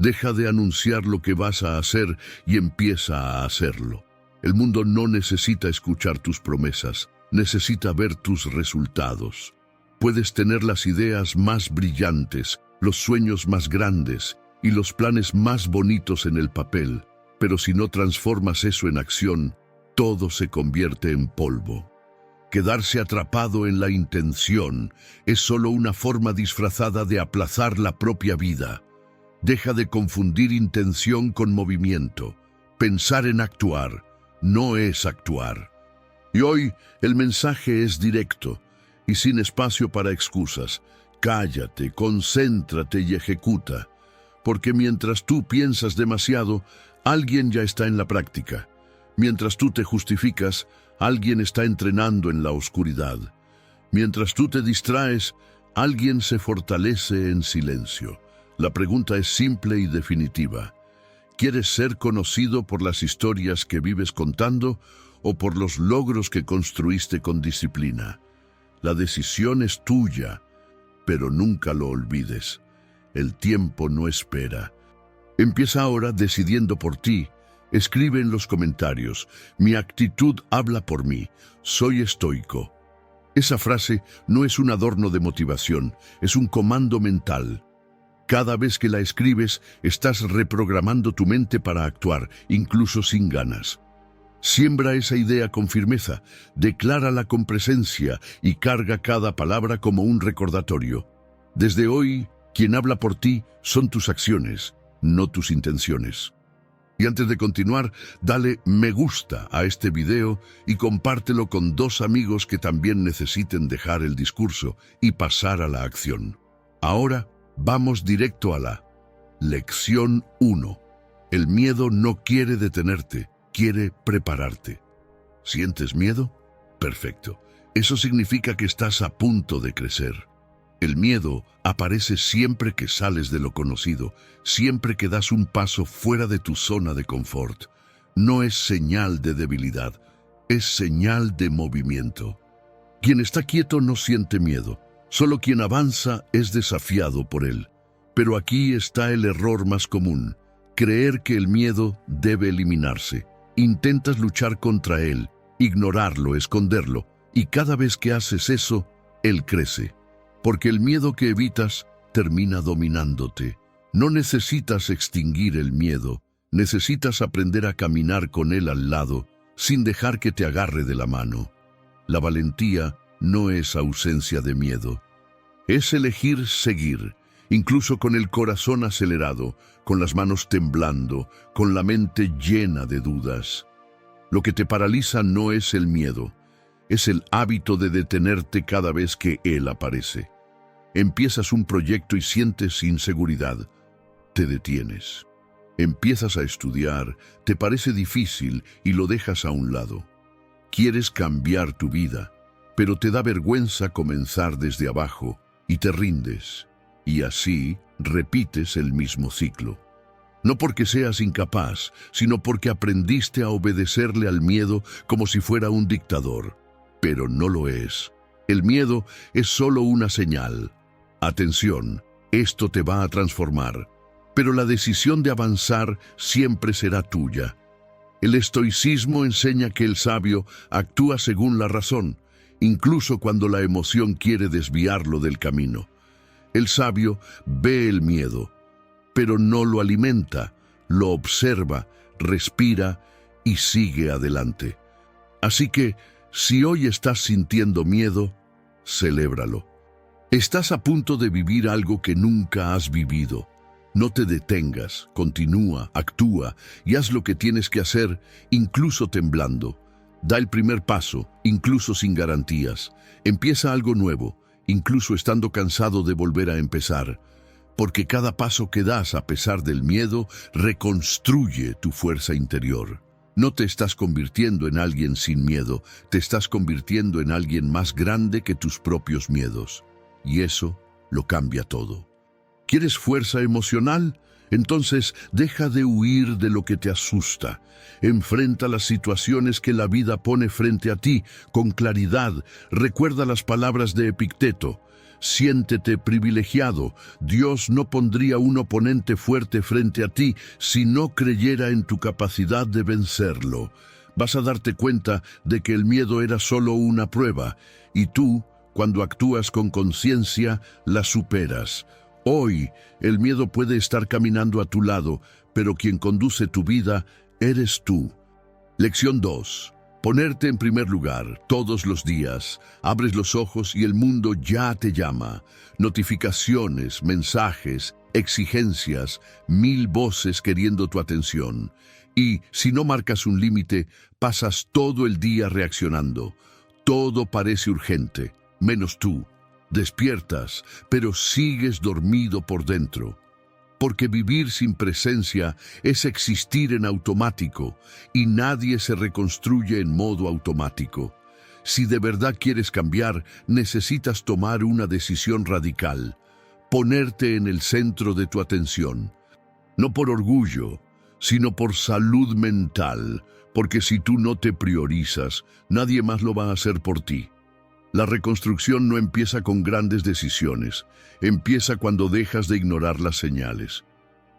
Deja de anunciar lo que vas a hacer y empieza a hacerlo. El mundo no necesita escuchar tus promesas, necesita ver tus resultados. Puedes tener las ideas más brillantes, los sueños más grandes y los planes más bonitos en el papel, pero si no transformas eso en acción, todo se convierte en polvo. Quedarse atrapado en la intención es solo una forma disfrazada de aplazar la propia vida. Deja de confundir intención con movimiento. Pensar en actuar no es actuar. Y hoy el mensaje es directo y sin espacio para excusas. Cállate, concéntrate y ejecuta, porque mientras tú piensas demasiado, alguien ya está en la práctica. Mientras tú te justificas, alguien está entrenando en la oscuridad. Mientras tú te distraes, alguien se fortalece en silencio. La pregunta es simple y definitiva. ¿Quieres ser conocido por las historias que vives contando o por los logros que construiste con disciplina? La decisión es tuya, pero nunca lo olvides. El tiempo no espera. Empieza ahora decidiendo por ti. Escribe en los comentarios: mi actitud habla por mí, soy estoico. Esa frase no es un adorno de motivación, es un comando mental. Cada vez que la escribes, estás reprogramando tu mente para actuar, incluso sin ganas. Siembra esa idea con firmeza, declárala con presencia y carga cada palabra como un recordatorio. Desde hoy, quien habla por ti son tus acciones, no tus intenciones. Y antes de continuar, dale me gusta a este video y compártelo con 2 amigos que también necesiten dejar el discurso y pasar a la acción. Ahora, vamos directo a la lección 1. El miedo no quiere detenerte, quiere prepararte. ¿Sientes miedo? Perfecto. Eso significa que estás a punto de crecer. El miedo aparece siempre que sales de lo conocido, siempre que das un paso fuera de tu zona de confort. No es señal de debilidad, es señal de movimiento. Quien está quieto no siente miedo, solo quien avanza es desafiado por él. Pero aquí está el error más común: creer que el miedo debe eliminarse. Intentas luchar contra él, ignorarlo, esconderlo, y cada vez que haces eso, él crece. Porque el miedo que evitas termina dominándote. No necesitas extinguir el miedo, necesitas aprender a caminar con él al lado, sin dejar que te agarre de la mano. La valentía no es ausencia de miedo, es elegir seguir, incluso con el corazón acelerado, con las manos temblando, con la mente llena de dudas. Lo que te paraliza no es el miedo, es el hábito de detenerte cada vez que él aparece. Empiezas un proyecto y sientes inseguridad. Te detienes. Empiezas a estudiar, te parece difícil y lo dejas a un lado. Quieres cambiar tu vida, pero te da vergüenza comenzar desde abajo y te rindes. Y así repites el mismo ciclo. No porque seas incapaz, sino porque aprendiste a obedecerle al miedo como si fuera un dictador. Pero no lo es. El miedo es solo una señal. Atención, esto te va a transformar, pero la decisión de avanzar siempre será tuya. El estoicismo enseña que el sabio actúa según la razón, incluso cuando la emoción quiere desviarlo del camino. El sabio ve el miedo, pero no lo alimenta, lo observa, respira y sigue adelante. Así que, si hoy estás sintiendo miedo, celébralo. Estás a punto de vivir algo que nunca has vivido. No te detengas, continúa, actúa y haz lo que tienes que hacer, incluso temblando. Da el primer paso, incluso sin garantías. Empieza algo nuevo, incluso estando cansado de volver a empezar. Porque cada paso que das a pesar del miedo reconstruye tu fuerza interior. No te estás convirtiendo en alguien sin miedo, te estás convirtiendo en alguien más grande que tus propios miedos. Y eso lo cambia todo. ¿Quieres fuerza emocional? Entonces deja de huir de lo que te asusta. Enfrenta las situaciones que la vida pone frente a ti con claridad. Recuerda las palabras de Epicteto: Siéntete privilegiado. Dios no pondría un oponente fuerte frente a ti si no creyera en tu capacidad de vencerlo. Vas a darte cuenta de que el miedo era solo una prueba, y tú, cuando actúas con conciencia, la superas. Hoy, el miedo puede estar caminando a tu lado, pero quien conduce tu vida eres tú. Lección 2. Ponerte en primer lugar todos los días. Abres los ojos y el mundo ya te llama. Notificaciones, mensajes, exigencias, 1000 voces queriendo tu atención. Y si no marcas un límite, pasas todo el día reaccionando. Todo parece urgente, menos tú. Despiertas, pero sigues dormido por dentro. Porque vivir sin presencia es existir en automático, y nadie se reconstruye en modo automático. Si de verdad quieres cambiar, necesitas tomar una decisión radical. Ponerte en el centro de tu atención. No por orgullo, sino por salud mental, porque si tú no te priorizas, nadie más lo va a hacer por ti. La reconstrucción no empieza con grandes decisiones, empieza cuando dejas de ignorar las señales.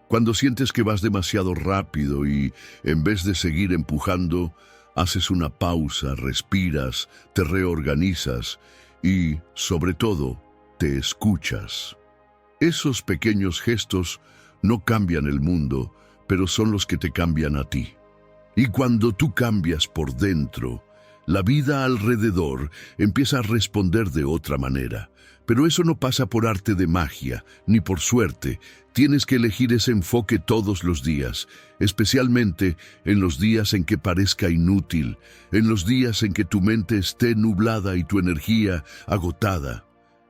Cuando sientes que vas demasiado rápido y, en vez de seguir empujando, haces una pausa, respiras, te reorganizas y, sobre todo, te escuchas. Esos pequeños gestos no cambian el mundo, pero son los que te cambian a ti. Y cuando tú cambias por dentro, la vida alrededor empieza a responder de otra manera. Pero eso no pasa por arte de magia, ni por suerte. Tienes que elegir ese enfoque todos los días, especialmente en los días en que parezca inútil, en los días en que tu mente esté nublada y tu energía agotada.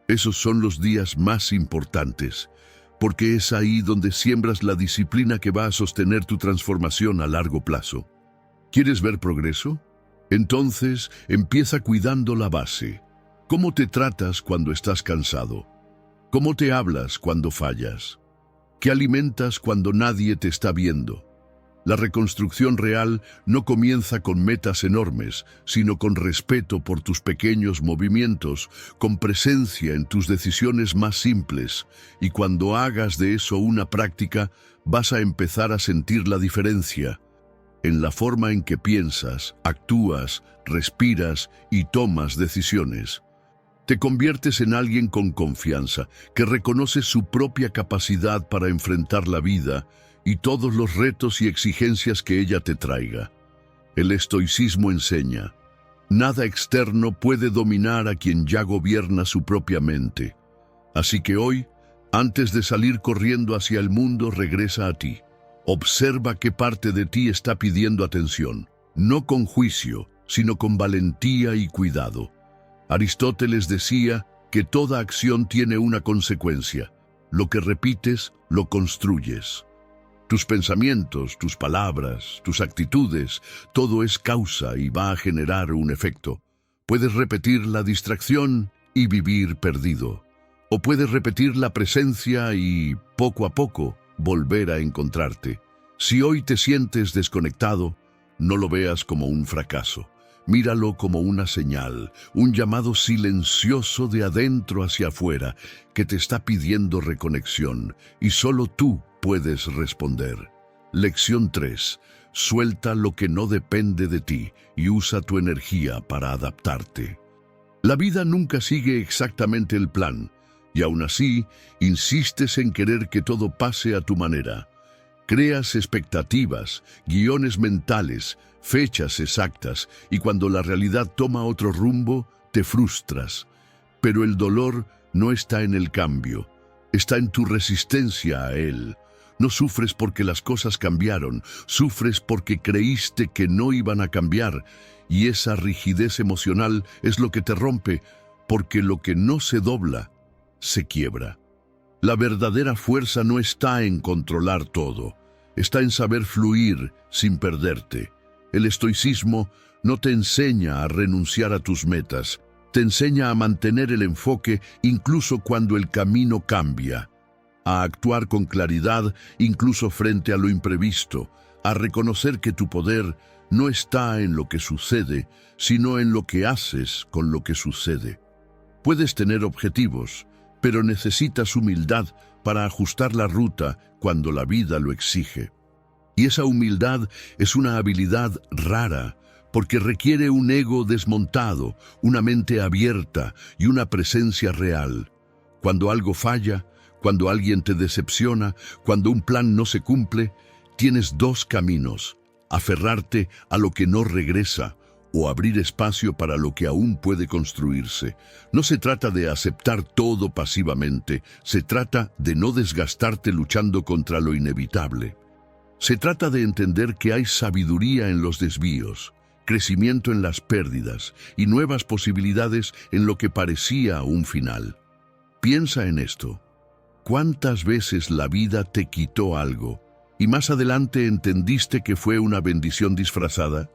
Esos son los días más importantes, porque es ahí donde siembras la disciplina que va a sostener tu transformación a largo plazo. ¿Quieres ver progreso? Entonces, empieza cuidando la base. ¿Cómo te tratas cuando estás cansado? ¿Cómo te hablas cuando fallas? ¿Qué alimentas cuando nadie te está viendo? La reconstrucción real no comienza con metas enormes, sino con respeto por tus pequeños movimientos, con presencia en tus decisiones más simples, y cuando hagas de eso una práctica, vas a empezar a sentir la diferencia en la forma en que piensas, actúas, respiras y tomas decisiones. Te conviertes en alguien con confianza, que reconoce su propia capacidad para enfrentar la vida y todos los retos y exigencias que ella te traiga. El estoicismo enseña: nada externo puede dominar a quien ya gobierna su propia mente. Así que hoy, antes de salir corriendo hacia el mundo, regresa a ti. Observa qué parte de ti está pidiendo atención, no con juicio, sino con valentía y cuidado. Aristóteles decía que toda acción tiene una consecuencia. Lo que repites, lo construyes. Tus pensamientos, tus palabras, tus actitudes, todo es causa y va a generar un efecto. Puedes repetir la distracción y vivir perdido. O puedes repetir la presencia y, poco a poco, volver a encontrarte. Si hoy te sientes desconectado, no lo veas como un fracaso. Míralo como una señal, un llamado silencioso de adentro hacia afuera que te está pidiendo reconexión, y solo tú puedes responder. Lección 3. Suelta lo que no depende de ti y usa tu energía para adaptarte. La vida nunca sigue exactamente el plan, y aún así, insistes en querer que todo pase a tu manera. Creas expectativas, guiones mentales, fechas exactas, y cuando la realidad toma otro rumbo, te frustras. Pero el dolor no está en el cambio, está en tu resistencia a él. No sufres porque las cosas cambiaron, sufres porque creíste que no iban a cambiar, y esa rigidez emocional es lo que te rompe, porque lo que no se dobla, se quiebra. La verdadera fuerza no está en controlar todo, está en saber fluir sin perderte. El estoicismo no te enseña a renunciar a tus metas, te enseña a mantener el enfoque incluso cuando el camino cambia, a actuar con claridad incluso frente a lo imprevisto, a reconocer que tu poder no está en lo que sucede, sino en lo que haces con lo que sucede. Puedes tener objetivos, pero necesitas humildad para ajustar la ruta cuando la vida lo exige. Y esa humildad es una habilidad rara, porque requiere un ego desmontado, una mente abierta y una presencia real. Cuando algo falla, cuando alguien te decepciona, cuando un plan no se cumple, tienes dos caminos: aferrarte a lo que no regresa o abrir espacio para lo que aún puede construirse. No se trata de aceptar todo pasivamente, se trata de no desgastarte luchando contra lo inevitable. Se trata de entender que hay sabiduría en los desvíos, crecimiento en las pérdidas y nuevas posibilidades en lo que parecía un final. Piensa en esto. ¿Cuántas veces la vida te quitó algo y más adelante entendiste que fue una bendición disfrazada?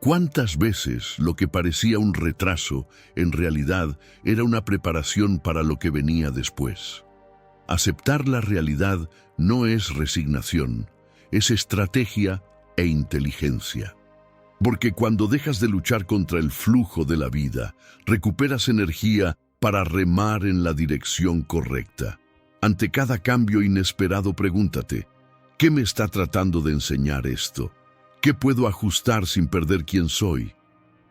¿Cuántas veces lo que parecía un retraso, en realidad, era una preparación para lo que venía después? Aceptar la realidad no es resignación, es estrategia e inteligencia. Porque cuando dejas de luchar contra el flujo de la vida, recuperas energía para remar en la dirección correcta. Ante cada cambio inesperado, pregúntate: ¿qué me está tratando de enseñar esto? ¿Qué puedo ajustar sin perder quién soy?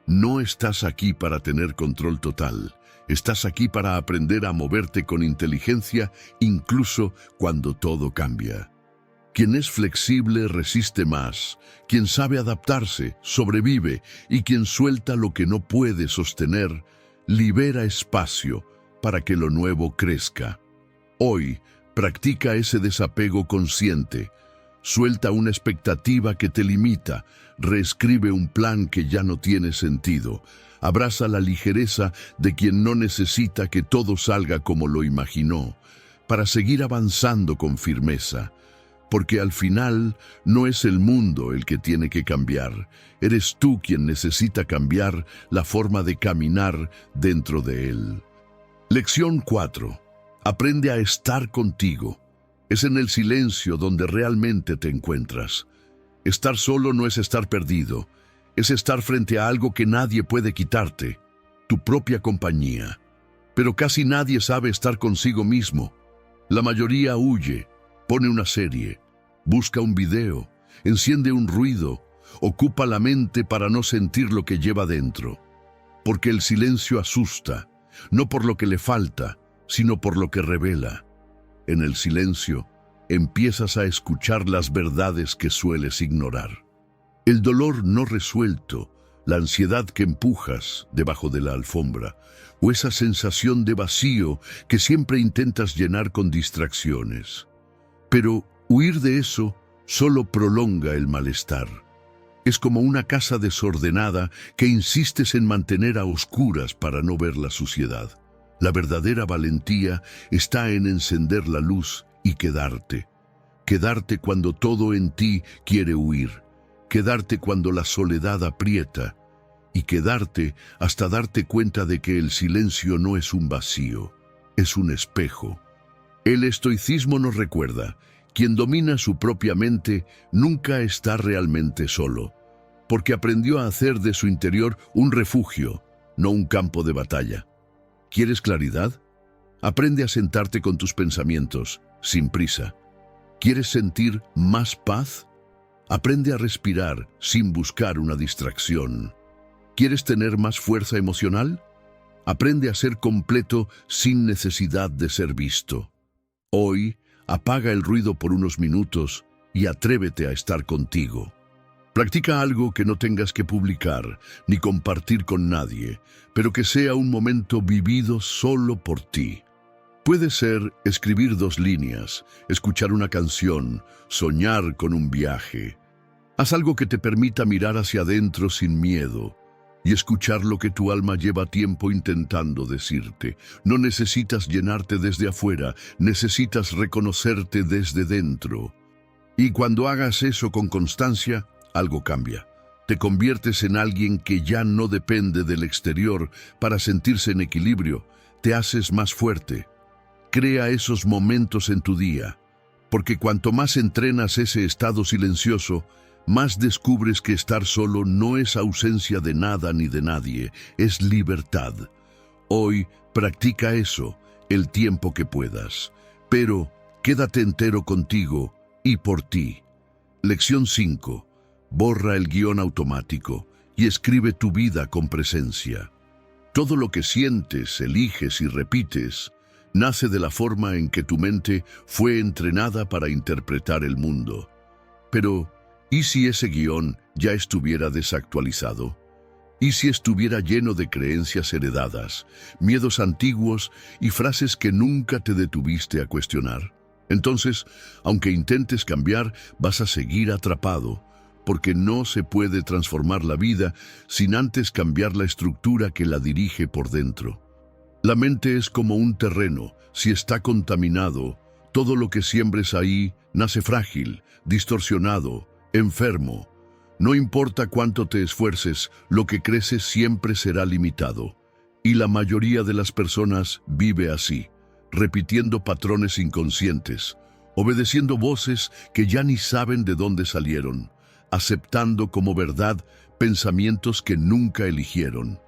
No estás aquí para tener control total. Estás aquí para aprender a moverte con inteligencia, incluso cuando todo cambia. Quien es flexible resiste más. Quien sabe adaptarse, sobrevive. Y quien suelta lo que no puede sostener, libera espacio para que lo nuevo crezca. Hoy, practica ese desapego consciente. Suelta una expectativa que te limita, reescribe un plan que ya no tiene sentido, abraza la ligereza de quien no necesita que todo salga como lo imaginó, para seguir avanzando con firmeza, porque al final no es el mundo el que tiene que cambiar, eres tú quien necesita cambiar la forma de caminar dentro de él. Lección 4. Aprende a estar contigo. Es en el silencio donde realmente te encuentras. Estar solo no es estar perdido, es estar frente a algo que nadie puede quitarte, tu propia compañía. Pero casi nadie sabe estar consigo mismo. La mayoría huye, pone una serie, busca un video, enciende un ruido, ocupa la mente para no sentir lo que lleva dentro. Porque el silencio asusta, no por lo que le falta, sino por lo que revela. En el silencio, empiezas a escuchar las verdades que sueles ignorar. El dolor no resuelto, la ansiedad que empujas debajo de la alfombra, o esa sensación de vacío que siempre intentas llenar con distracciones. Pero huir de eso solo prolonga el malestar. Es como una casa desordenada que insistes en mantener a oscuras para no ver la suciedad. La verdadera valentía está en encender la luz y quedarte. Quedarte cuando todo en ti quiere huir. Quedarte cuando la soledad aprieta. Y quedarte hasta darte cuenta de que el silencio no es un vacío, es un espejo. El estoicismo nos recuerda: quien domina su propia mente nunca está realmente solo, porque aprendió a hacer de su interior un refugio, no un campo de batalla. ¿Quieres claridad? Aprende a sentarte con tus pensamientos, sin prisa. ¿Quieres sentir más paz? Aprende a respirar sin buscar una distracción. ¿Quieres tener más fuerza emocional? Aprende a ser completo sin necesidad de ser visto. Hoy, apaga el ruido por unos minutos y atrévete a estar contigo. Practica algo que no tengas que publicar ni compartir con nadie, pero que sea un momento vivido solo por ti. Puede ser escribir 2 líneas, escuchar una canción, soñar con un viaje. Haz algo que te permita mirar hacia adentro sin miedo y escuchar lo que tu alma lleva tiempo intentando decirte. No necesitas llenarte desde afuera, necesitas reconocerte desde dentro. Y cuando hagas eso con constancia, algo cambia. Te conviertes en alguien que ya no depende del exterior para sentirse en equilibrio. Te haces más fuerte. Crea esos momentos en tu día, porque cuanto más entrenas ese estado silencioso, más descubres que estar solo no es ausencia de nada ni de nadie, es libertad. Hoy practica eso, el tiempo que puedas, pero quédate entero contigo y por ti. Lección 5. Borra el guión automático y escribe tu vida con presencia. Todo lo que sientes, eliges y repites nace de la forma en que tu mente fue entrenada para interpretar el mundo. Pero, ¿y si ese guión ya estuviera desactualizado? ¿Y si estuviera lleno de creencias heredadas, miedos antiguos y frases que nunca te detuviste a cuestionar? Entonces, aunque intentes cambiar, vas a seguir atrapado, porque no se puede transformar la vida sin antes cambiar la estructura que la dirige por dentro. La mente es como un terreno. Si está contaminado, todo lo que siembres ahí nace frágil, distorsionado, enfermo. No importa cuánto te esfuerces, lo que crece siempre será limitado. Y la mayoría de las personas vive así, repitiendo patrones inconscientes, obedeciendo voces que ya ni saben de dónde salieron, aceptando como verdad pensamientos que nunca eligieron.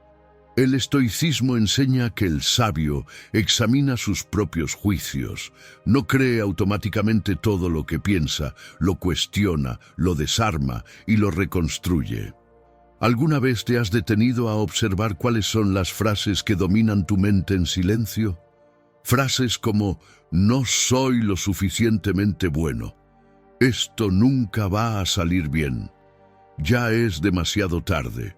El estoicismo enseña que el sabio examina sus propios juicios, no cree automáticamente todo lo que piensa, lo cuestiona, lo desarma y lo reconstruye. ¿Alguna vez te has detenido a observar cuáles son las frases que dominan tu mente en silencio? Frases como «no soy lo suficientemente bueno», «esto nunca va a salir bien», «ya es demasiado tarde».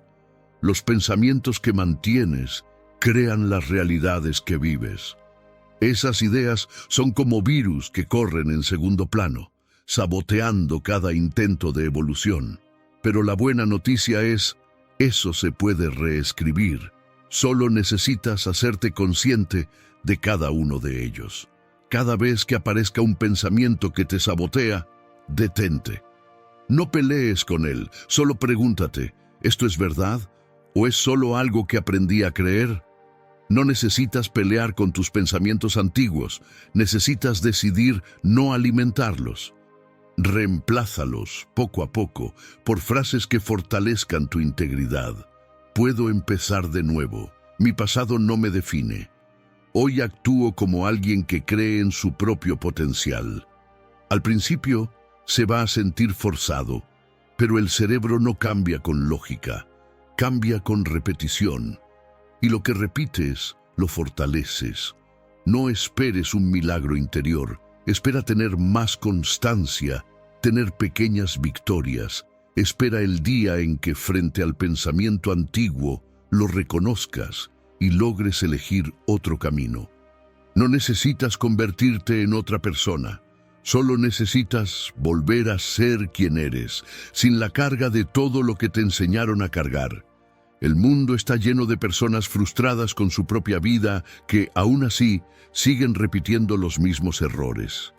Los pensamientos que mantienes crean las realidades que vives. Esas ideas son como virus que corren en segundo plano, saboteando cada intento de evolución. Pero la buena noticia es, eso se puede reescribir. Solo necesitas hacerte consciente de cada uno de ellos. Cada vez que aparezca un pensamiento que te sabotea, detente. No pelees con él, solo pregúntate, ¿esto es verdad? ¿O es solo algo que aprendí a creer? No necesitas pelear con tus pensamientos antiguos, necesitas decidir no alimentarlos. Reemplázalos, poco a poco, por frases que fortalezcan tu integridad. Puedo empezar de nuevo. Mi pasado no me define. Hoy actúo como alguien que cree en su propio potencial. Al principio, se va a sentir forzado, pero el cerebro no cambia con lógica. Cambia con repetición, y lo que repites, lo fortaleces. No esperes un milagro interior, espera tener más constancia, tener pequeñas victorias. Espera el día en que frente al pensamiento antiguo lo reconozcas y logres elegir otro camino. No necesitas convertirte en otra persona. Solo necesitas volver a ser quien eres, sin la carga de todo lo que te enseñaron a cargar. El mundo está lleno de personas frustradas con su propia vida que, aún así, siguen repitiendo los mismos errores.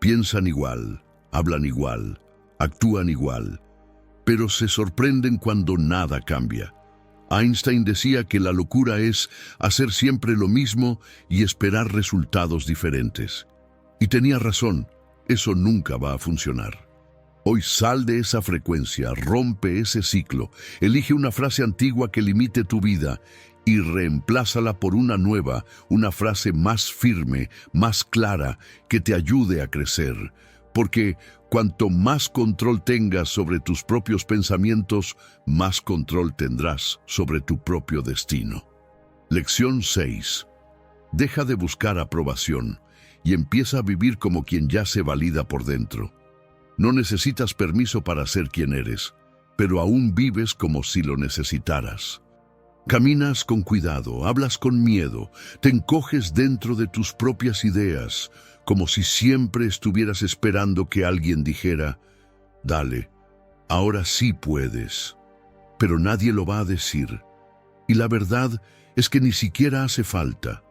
Piensan igual, hablan igual, actúan igual, pero se sorprenden cuando nada cambia. Einstein decía que la locura es hacer siempre lo mismo y esperar resultados diferentes. Y tenía razón. Eso nunca va a funcionar. Hoy sal de esa frecuencia, rompe ese ciclo, elige una frase antigua que limite tu vida y reemplázala por una nueva, una frase más firme, más clara, que te ayude a crecer. Porque cuanto más control tengas sobre tus propios pensamientos, más control tendrás sobre tu propio destino. Lección 6. Deja de buscar aprobación y empieza a vivir como quien ya se valida por dentro. No necesitas permiso para ser quien eres, pero aún vives como si lo necesitaras. Caminas con cuidado, hablas con miedo, te encoges dentro de tus propias ideas, como si siempre estuvieras esperando que alguien dijera, «Dale, ahora sí puedes». Pero nadie lo va a decir. Y la verdad es que ni siquiera hace falta.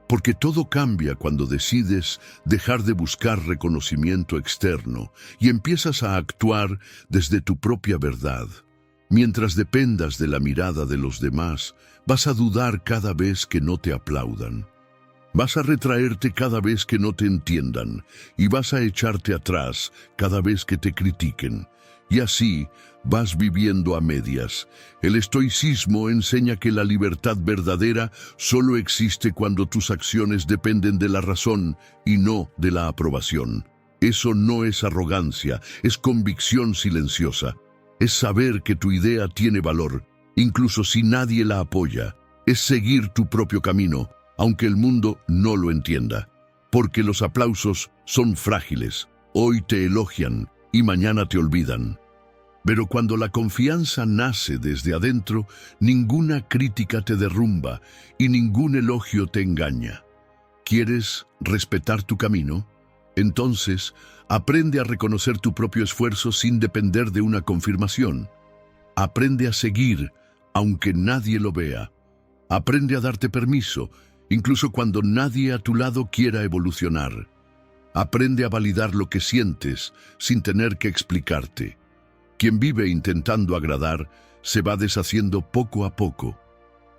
Porque todo cambia cuando decides dejar de buscar reconocimiento externo y empiezas a actuar desde tu propia verdad. Mientras dependas de la mirada de los demás, vas a dudar cada vez que no te aplaudan. Vas a retraerte cada vez que no te entiendan y vas a echarte atrás cada vez que te critiquen. Y así vas viviendo a medias. El estoicismo enseña que la libertad verdadera solo existe cuando tus acciones dependen de la razón y no de la aprobación. Eso no es arrogancia, es convicción silenciosa. Es saber que tu idea tiene valor, incluso si nadie la apoya. Es seguir tu propio camino, aunque el mundo no lo entienda. Porque los aplausos son frágiles. Hoy te elogian y mañana te olvidan. Pero cuando la confianza nace desde adentro, ninguna crítica te derrumba y ningún elogio te engaña. ¿Quieres respetar tu camino? Entonces, aprende a reconocer tu propio esfuerzo sin depender de una confirmación. Aprende a seguir, aunque nadie lo vea. Aprende a darte permiso, incluso cuando nadie a tu lado quiera evolucionar. Aprende a validar lo que sientes sin tener que explicarte. Quien vive intentando agradar se va deshaciendo poco a poco.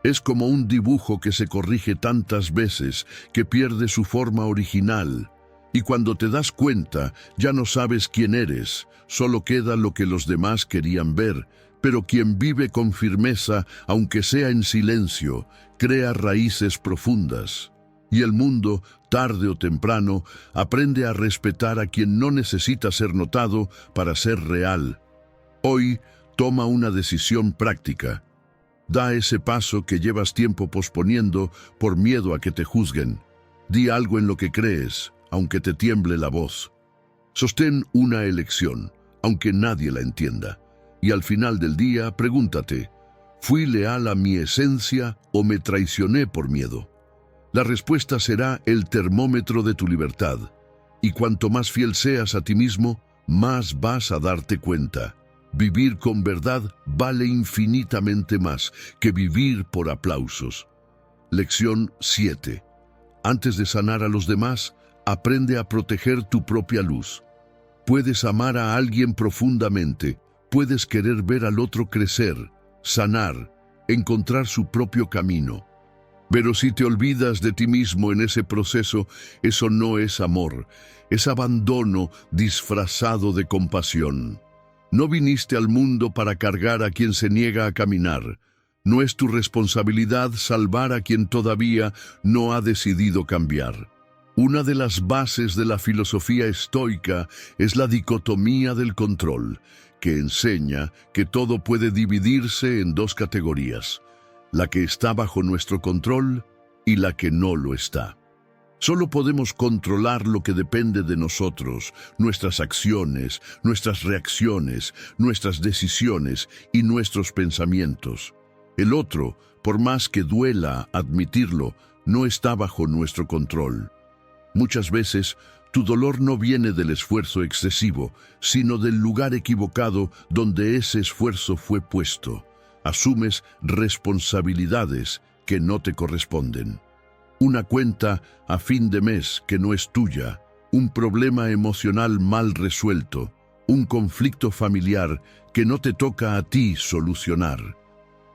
Es como un dibujo que se corrige tantas veces que pierde su forma original. Y cuando te das cuenta, ya no sabes quién eres, solo queda lo que los demás querían ver. Pero quien vive con firmeza, aunque sea en silencio, crea raíces profundas. Y el mundo, tarde o temprano, aprende a respetar a quien no necesita ser notado para ser real. Hoy, toma una decisión práctica. Da ese paso que llevas tiempo posponiendo por miedo a que te juzguen. Di algo en lo que crees, aunque te tiemble la voz. Sostén una elección, aunque nadie la entienda. Y al final del día, pregúntate, ¿fui leal a mi esencia o me traicioné por miedo? La respuesta será el termómetro de tu libertad. Y cuanto más fiel seas a ti mismo, más vas a darte cuenta. Vivir con verdad vale infinitamente más que vivir por aplausos. Lección 7. Antes de sanar a los demás, aprende a proteger tu propia luz. Puedes amar a alguien profundamente, puedes querer ver al otro crecer, sanar, encontrar su propio camino. Pero si te olvidas de ti mismo en ese proceso, eso no es amor, es abandono disfrazado de compasión. No viniste al mundo para cargar a quien se niega a caminar. No es tu responsabilidad salvar a quien todavía no ha decidido cambiar. Una de las bases de la filosofía estoica es la dicotomía del control, que enseña que todo puede dividirse en dos categorías, la que está bajo nuestro control y la que no lo está. Solo podemos controlar lo que depende de nosotros, nuestras acciones, nuestras reacciones, nuestras decisiones y nuestros pensamientos. El otro, por más que duela admitirlo, no está bajo nuestro control. Muchas veces, tu dolor no viene del esfuerzo excesivo, sino del lugar equivocado donde ese esfuerzo fue puesto. Asumes responsabilidades que no te corresponden. Una cuenta a fin de mes que no es tuya, un problema emocional mal resuelto, un conflicto familiar que no te toca a ti solucionar.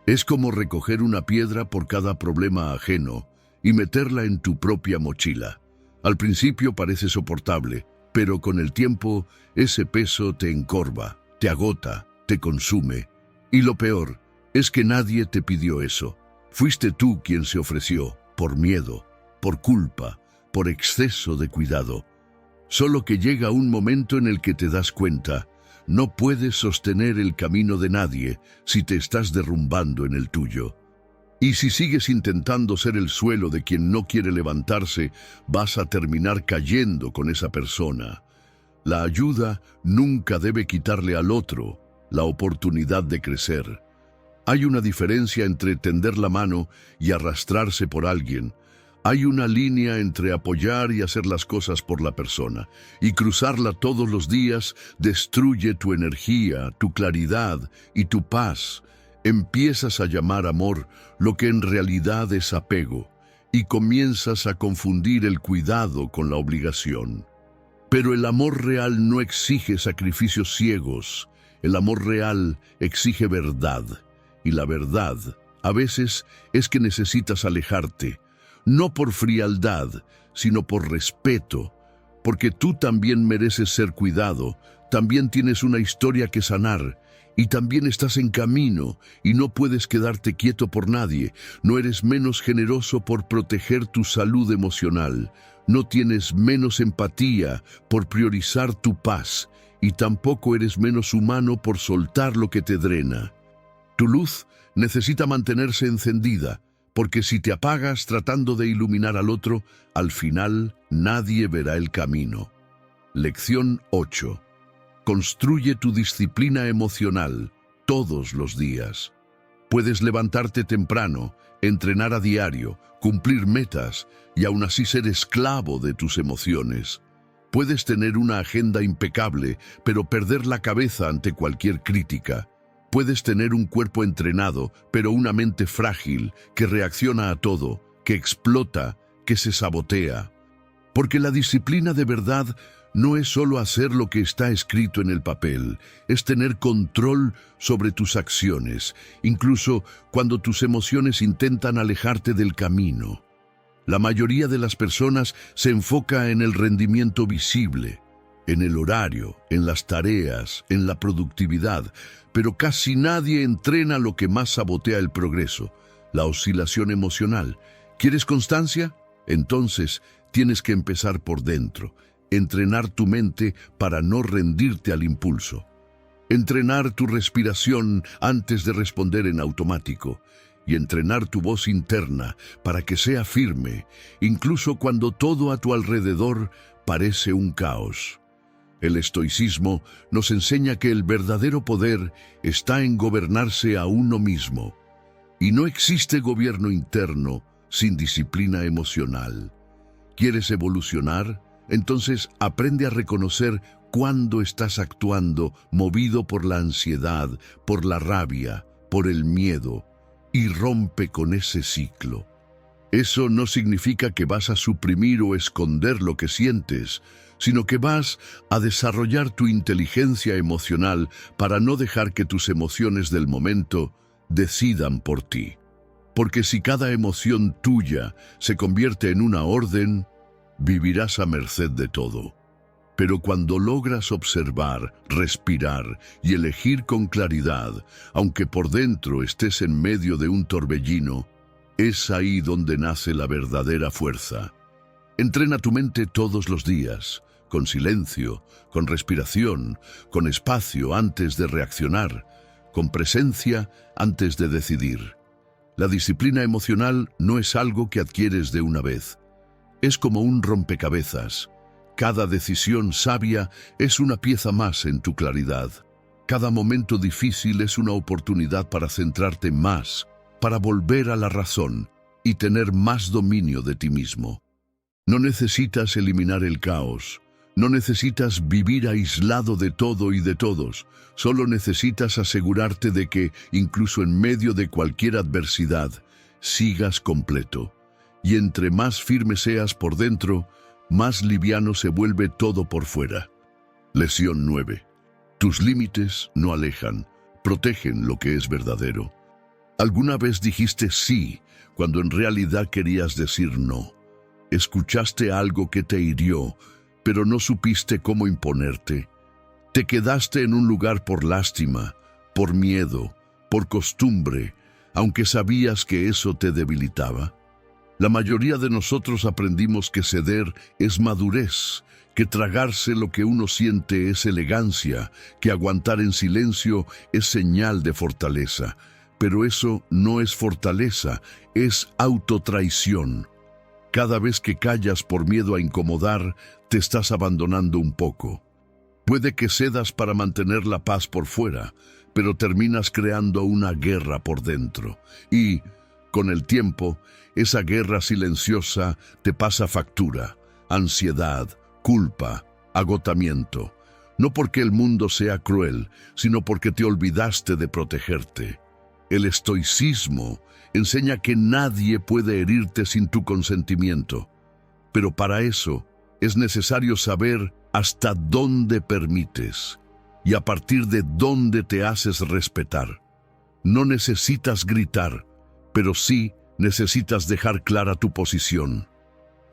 Es como recoger una piedra por cada problema ajeno y meterla en tu propia mochila. Al principio parece soportable, pero con el tiempo ese peso te encorva, te agota, te consume. Y lo peor es que nadie te pidió eso. Fuiste tú quien se ofreció, por miedo, por culpa, por exceso de cuidado. Solo que llega un momento en el que te das cuenta, no puedes sostener el camino de nadie si te estás derrumbando en el tuyo. Y si sigues intentando ser el suelo de quien no quiere levantarse, vas a terminar cayendo con esa persona. La ayuda nunca debe quitarle al otro la oportunidad de crecer. Hay una diferencia entre tender la mano y arrastrarse por alguien. Hay una línea entre apoyar y hacer las cosas por la persona, y cruzarla todos los días destruye tu energía, tu claridad y tu paz. Empiezas a llamar amor lo que en realidad es apego, y comienzas a confundir el cuidado con la obligación. Pero el amor real no exige sacrificios ciegos. El amor real exige verdad. Y la verdad, a veces, es que necesitas alejarte, no por frialdad, sino por respeto, porque tú también mereces ser cuidado, también tienes una historia que sanar, y también estás en camino, y no puedes quedarte quieto por nadie. No eres menos generoso por proteger tu salud emocional, no tienes menos empatía por priorizar tu paz, y tampoco eres menos humano por soltar lo que te drena. Tu luz necesita mantenerse encendida, porque si te apagas tratando de iluminar al otro, al final nadie verá el camino. Lección 8. Construye tu disciplina emocional todos los días. Puedes levantarte temprano, entrenar a diario, cumplir metas y aún así ser esclavo de tus emociones. Puedes tener una agenda impecable, pero perder la cabeza ante cualquier crítica. Puedes tener un cuerpo entrenado, pero una mente frágil, que reacciona a todo, que explota, que se sabotea. Porque la disciplina de verdad no es solo hacer lo que está escrito en el papel, es tener control sobre tus acciones, incluso cuando tus emociones intentan alejarte del camino. La mayoría de las personas se enfoca en el rendimiento visible, en el horario, en las tareas, en la productividad, pero casi nadie entrena lo que más sabotea el progreso, la oscilación emocional. ¿Quieres constancia? Entonces tienes que empezar por dentro. Entrenar tu mente para no rendirte al impulso. Entrenar tu respiración antes de responder en automático. Y entrenar tu voz interna para que sea firme, incluso cuando todo a tu alrededor parece un caos. El estoicismo nos enseña que el verdadero poder está en gobernarse a uno mismo. Y no existe gobierno interno sin disciplina emocional. ¿Quieres evolucionar? Entonces aprende a reconocer cuándo estás actuando movido por la ansiedad, por la rabia, por el miedo, y rompe con ese ciclo. Eso no significa que vas a suprimir o esconder lo que sientes, sino que vas a desarrollar tu inteligencia emocional para no dejar que tus emociones del momento decidan por ti. Porque si cada emoción tuya se convierte en una orden, vivirás a merced de todo. Pero cuando logras observar, respirar y elegir con claridad, aunque por dentro estés en medio de un torbellino, es ahí donde nace la verdadera fuerza. Entrena tu mente todos los días, con silencio, con respiración, con espacio antes de reaccionar, con presencia antes de decidir. La disciplina emocional no es algo que adquieres de una vez. Es como un rompecabezas. Cada decisión sabia es una pieza más en tu claridad. Cada momento difícil es una oportunidad para centrarte más, para volver a la razón y tener más dominio de ti mismo. No necesitas eliminar el caos. No necesitas vivir aislado de todo y de todos. Solo necesitas asegurarte de que, incluso en medio de cualquier adversidad, sigas completo. Y entre más firme seas por dentro, más liviano se vuelve todo por fuera. Lección 9. Tus límites no alejan, protegen lo que es verdadero. ¿Alguna vez dijiste sí cuando en realidad querías decir no? Escuchaste algo que te hirió, pero no supiste cómo imponerte. Te quedaste en un lugar por lástima, por miedo, por costumbre, aunque sabías que eso te debilitaba. La mayoría de nosotros aprendimos que ceder es madurez, que tragarse lo que uno siente es elegancia, que aguantar en silencio es señal de fortaleza. Pero eso no es fortaleza, es autotraición. Cada vez que callas por miedo a incomodar, te estás abandonando un poco. Puede que cedas para mantener la paz por fuera, pero terminas creando una guerra por dentro. Y, con el tiempo, esa guerra silenciosa te pasa factura, ansiedad, culpa, agotamiento. No porque el mundo sea cruel, sino porque te olvidaste de protegerte. El estoicismo enseña que nadie puede herirte sin tu consentimiento. Pero para eso es necesario saber hasta dónde permites y a partir de dónde te haces respetar. No necesitas gritar, pero sí Necesitas dejar clara tu posición.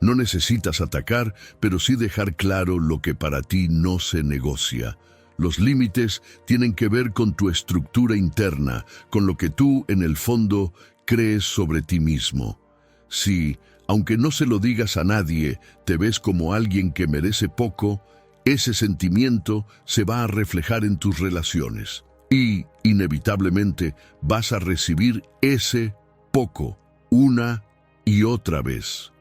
No necesitas atacar, pero sí dejar claro lo que para ti no se negocia. Los límites tienen que ver con tu estructura interna, con lo que tú, en el fondo, crees sobre ti mismo. Si, aunque no se lo digas a nadie, te ves como alguien que merece poco, ese sentimiento se va a reflejar en tus relaciones. Y, inevitablemente, vas a recibir ese poco, una y otra vez.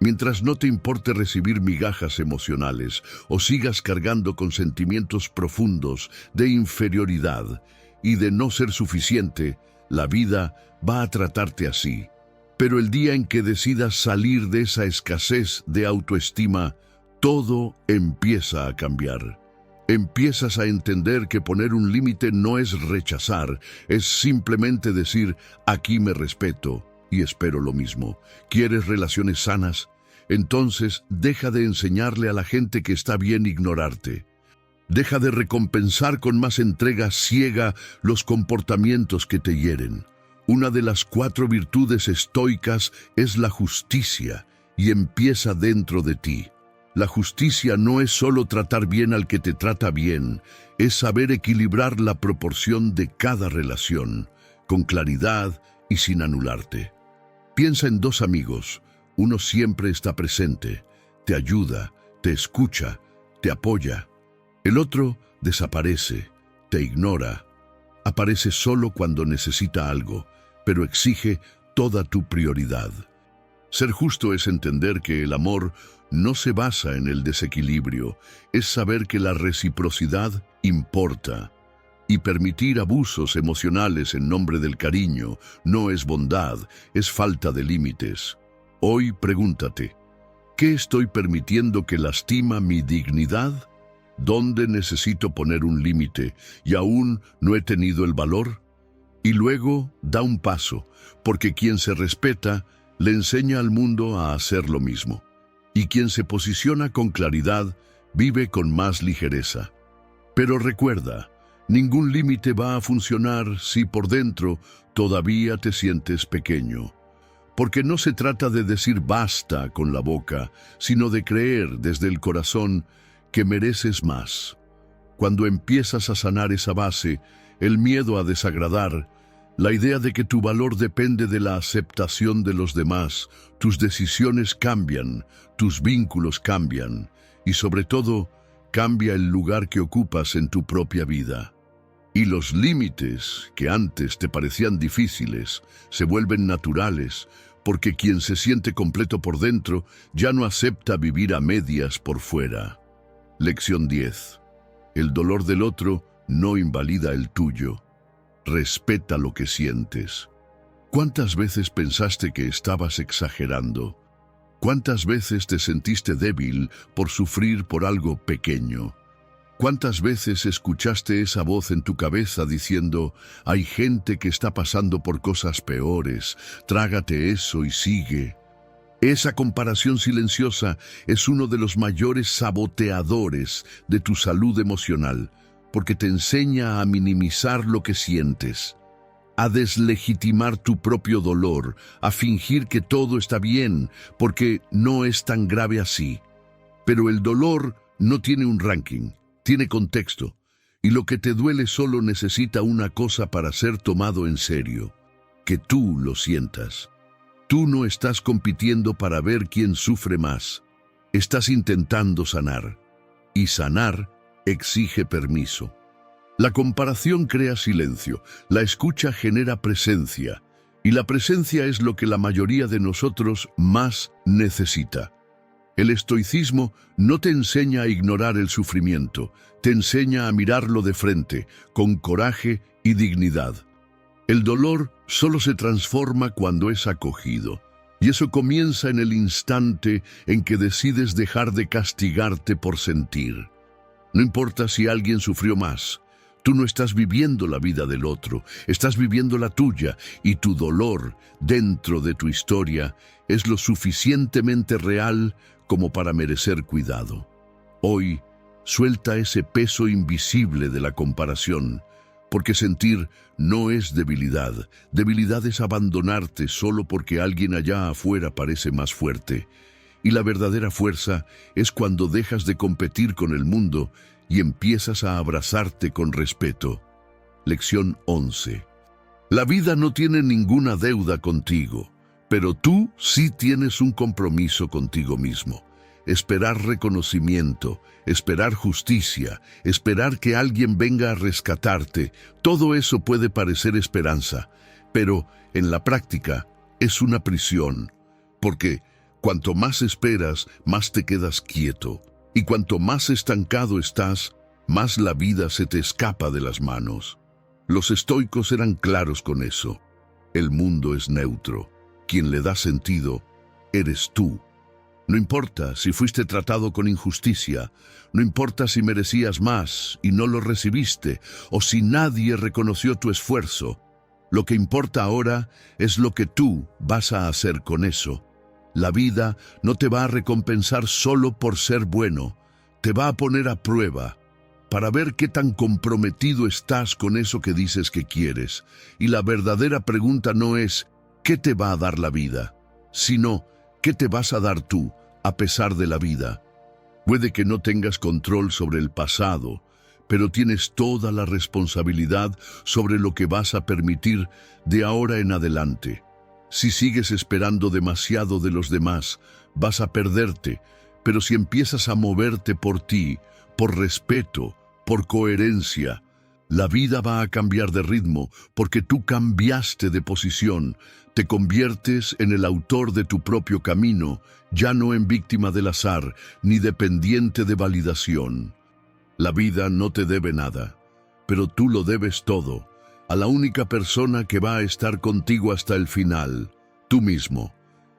Mientras no te importe recibir migajas emocionales o sigas cargando con sentimientos profundos de inferioridad y de no ser suficiente, la vida va a tratarte así. Pero el día en que decidas salir de esa escasez de autoestima, todo empieza a cambiar. Empiezas a entender que poner un límite no es rechazar, es simplemente decir, aquí me respeto y espero lo mismo. ¿Quieres relaciones sanas? Entonces deja de enseñarle a la gente que está bien ignorarte. Deja de recompensar con más entrega ciega los comportamientos que te hieren. Una de las 4 virtudes estoicas es la justicia y empieza dentro de ti. La justicia no es solo tratar bien al que te trata bien, es saber equilibrar la proporción de cada relación, con claridad y sin anularte. Piensa en 2 amigos. Uno siempre está presente, te ayuda, te escucha, te apoya. El otro desaparece, te ignora, aparece solo cuando necesita algo, pero exige toda tu prioridad. Ser justo es entender que el amor no se basa en el desequilibrio, es saber que la reciprocidad importa. Y permitir abusos emocionales en nombre del cariño no es bondad, es falta de límites. Hoy pregúntate, ¿qué estoy permitiendo que lastima mi dignidad? ¿Dónde necesito poner un límite y aún no he tenido el valor? Y luego da un paso, porque quien se respeta le enseña al mundo a hacer lo mismo. Y quien se posiciona con claridad vive con más ligereza. Pero recuerda, ningún límite va a funcionar si por dentro todavía te sientes pequeño. Porque no se trata de decir basta con la boca, sino de creer desde el corazón que mereces más. Cuando empiezas a sanar esa base, el miedo a desagradar, la idea de que tu valor depende de la aceptación de los demás, tus decisiones cambian, tus vínculos cambian, y sobre todo, cambia el lugar que ocupas en tu propia vida. Y los límites, que antes te parecían difíciles, se vuelven naturales, porque quien se siente completo por dentro ya no acepta vivir a medias por fuera. Lección 10. El dolor del otro no invalida el tuyo. Respeta lo que sientes. ¿Cuántas veces pensaste que estabas exagerando? ¿Cuántas veces te sentiste débil por sufrir por algo pequeño? ¿Cuántas veces escuchaste esa voz en tu cabeza diciendo, hay gente que está pasando por cosas peores, trágate eso y sigue? Esa comparación silenciosa es uno de los mayores saboteadores de tu salud emocional, porque te enseña a minimizar lo que sientes, a deslegitimar tu propio dolor, a fingir que todo está bien, porque no es tan grave así. Pero el dolor no tiene un ranking. Tiene contexto, y lo que te duele solo necesita una cosa para ser tomado en serio, que tú lo sientas. Tú no estás compitiendo para ver quién sufre más, estás intentando sanar, y sanar exige permiso. La comparación crea silencio, la escucha genera presencia, y la presencia es lo que la mayoría de nosotros más necesita. El estoicismo no te enseña a ignorar el sufrimiento, te enseña a mirarlo de frente, con coraje y dignidad. El dolor solo se transforma cuando es acogido, y eso comienza en el instante en que decides dejar de castigarte por sentir. No importa si alguien sufrió más, tú no estás viviendo la vida del otro, estás viviendo la tuya, y tu dolor dentro de tu historia es lo suficientemente real como para merecer cuidado. Hoy, suelta ese peso invisible de la comparación, porque sentir no es debilidad. Debilidad es abandonarte solo porque alguien allá afuera parece más fuerte. Y la verdadera fuerza es cuando dejas de competir con el mundo y empiezas a abrazarte con respeto. Lección 11. La vida no tiene ninguna deuda contigo, pero tú sí tienes un compromiso contigo mismo. Esperar reconocimiento, esperar justicia, esperar que alguien venga a rescatarte, todo eso puede parecer esperanza, pero en la práctica es una prisión, porque cuanto más esperas, más te quedas quieto, y cuanto más estancado estás, más la vida se te escapa de las manos. Los estoicos eran claros con eso. El mundo es neutro. Quien le da sentido, eres tú. No importa si fuiste tratado con injusticia, no importa si merecías más y no lo recibiste, o si nadie reconoció tu esfuerzo. Lo que importa ahora es lo que tú vas a hacer con eso. La vida no te va a recompensar solo por ser bueno, te va a poner a prueba para ver qué tan comprometido estás con eso que dices que quieres. Y la verdadera pregunta no es ¿qué te va a dar la vida?, sino ¿qué te vas a dar tú a pesar de la vida? Puede que no tengas control sobre el pasado, pero tienes toda la responsabilidad sobre lo que vas a permitir de ahora en adelante. Si sigues esperando demasiado de los demás, vas a perderte, pero si empiezas a moverte por ti, por respeto, por coherencia, la vida va a cambiar de ritmo porque tú cambiaste de posición, te conviertes en el autor de tu propio camino, ya no en víctima del azar ni dependiente de validación. La vida no te debe nada, pero tú lo debes todo a la única persona que va a estar contigo hasta el final, tú mismo.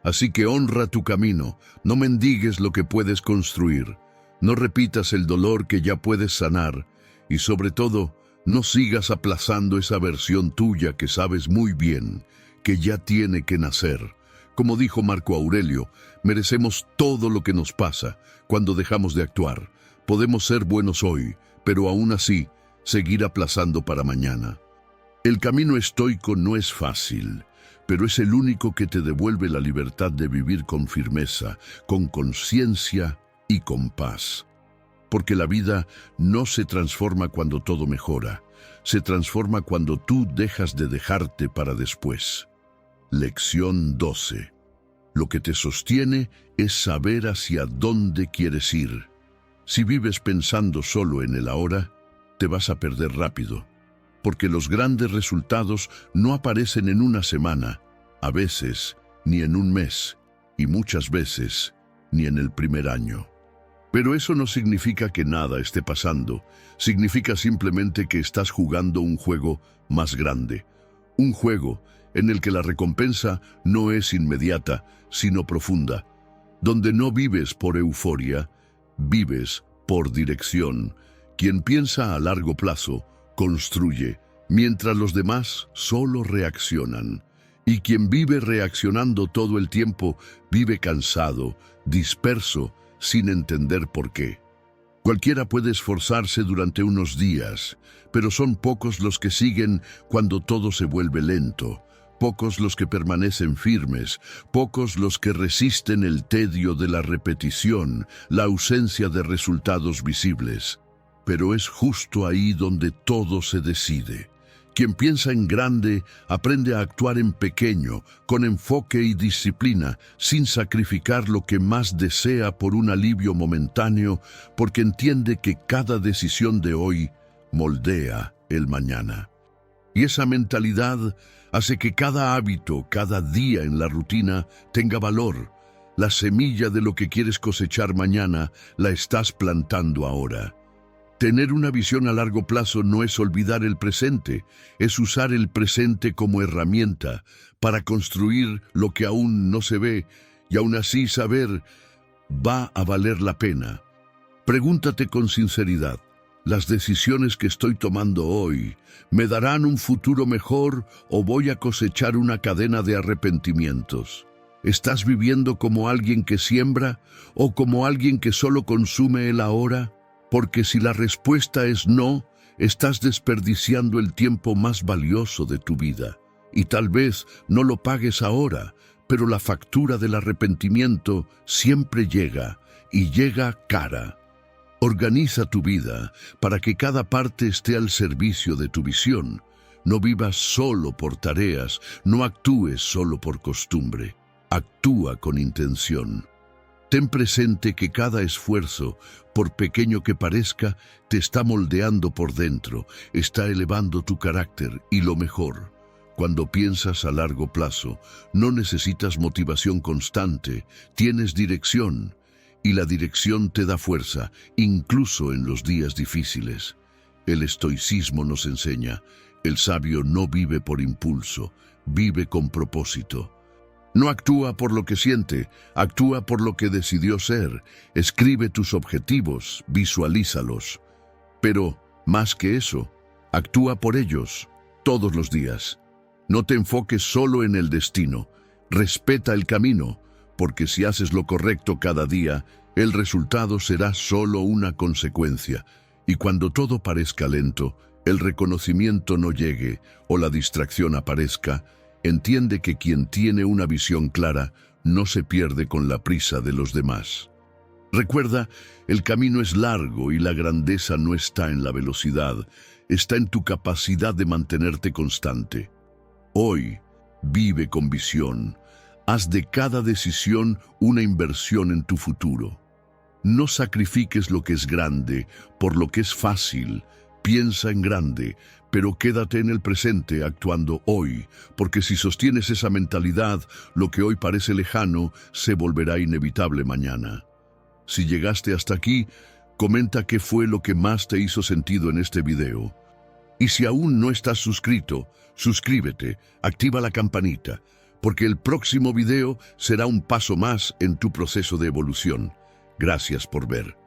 Así que honra tu camino, no mendigues lo que puedes construir, no repitas el dolor que ya puedes sanar y sobre todo, no sigas aplazando esa versión tuya que sabes muy bien que ya tiene que nacer. Como dijo Marco Aurelio, merecemos todo lo que nos pasa cuando dejamos de actuar. Podemos ser buenos hoy, pero aún así, seguir aplazando para mañana. El camino estoico no es fácil, pero es el único que te devuelve la libertad de vivir con firmeza, con conciencia y con paz. Porque la vida no se transforma cuando todo mejora, se transforma cuando tú dejas de dejarte para después. Lección 12. Lo que te sostiene es saber hacia dónde quieres ir. Si vives pensando solo en el ahora, te vas a perder rápido, porque los grandes resultados no aparecen en una semana, a veces ni en un mes, y muchas veces ni en el primer año. Pero eso no significa que nada esté pasando, significa simplemente que estás jugando un juego más grande, un juego en el que la recompensa no es inmediata, sino profunda, donde no vives por euforia, vives por dirección. Quien piensa a largo plazo, construye, mientras los demás solo reaccionan. Y quien vive reaccionando todo el tiempo, vive cansado, disperso, sin entender por qué. Cualquiera puede esforzarse durante unos días, pero son pocos los que siguen cuando todo se vuelve lento, pocos los que permanecen firmes, pocos los que resisten el tedio de la repetición, la ausencia de resultados visibles. Pero es justo ahí donde todo se decide. Quien piensa en grande aprende a actuar en pequeño, con enfoque y disciplina, sin sacrificar lo que más desea por un alivio momentáneo, porque entiende que cada decisión de hoy moldea el mañana. Y esa mentalidad hace que cada hábito, cada día en la rutina tenga valor. La semilla de lo que quieres cosechar mañana la estás plantando ahora. Tener una visión a largo plazo no es olvidar el presente, es usar el presente como herramienta para construir lo que aún no se ve y aún así saber va a valer la pena. Pregúntate con sinceridad, ¿las decisiones que estoy tomando hoy me darán un futuro mejor o voy a cosechar una cadena de arrepentimientos? ¿Estás viviendo como alguien que siembra o como alguien que solo consume el ahora? Porque si la respuesta es no, estás desperdiciando el tiempo más valioso de tu vida. Y tal vez no lo pagues ahora, pero la factura del arrepentimiento siempre llega, y llega cara. Organiza tu vida para que cada parte esté al servicio de tu visión. No vivas solo por tareas, no actúes solo por costumbre. Actúa con intención. Ten presente que cada esfuerzo, por pequeño que parezca, te está moldeando por dentro, está elevando tu carácter y lo mejor. Cuando piensas a largo plazo, no necesitas motivación constante, tienes dirección. Y la dirección te da fuerza, incluso en los días difíciles. El estoicismo nos enseña, el sabio no vive por impulso, vive con propósito. No actúa por lo que siente, actúa por lo que decidió ser. Escribe tus objetivos, visualízalos. Pero, más que eso, actúa por ellos, todos los días. No te enfoques solo en el destino, respeta el camino, porque si haces lo correcto cada día, el resultado será solo una consecuencia. Y cuando todo parezca lento, el reconocimiento no llegue o la distracción aparezca, entiende que quien tiene una visión clara no se pierde con la prisa de los demás. Recuerda, el camino es largo y la grandeza no está en la velocidad, está en tu capacidad de mantenerte constante. Hoy, vive con visión. Haz de cada decisión una inversión en tu futuro. No sacrifiques lo que es grande por lo que es fácil. Piensa en grande, pero quédate en el presente actuando hoy, porque si sostienes esa mentalidad, lo que hoy parece lejano se volverá inevitable mañana. Si llegaste hasta aquí, comenta qué fue lo que más te hizo sentido en este video. Y si aún no estás suscrito, suscríbete, activa la campanita, porque el próximo video será un paso más en tu proceso de evolución. Gracias por ver.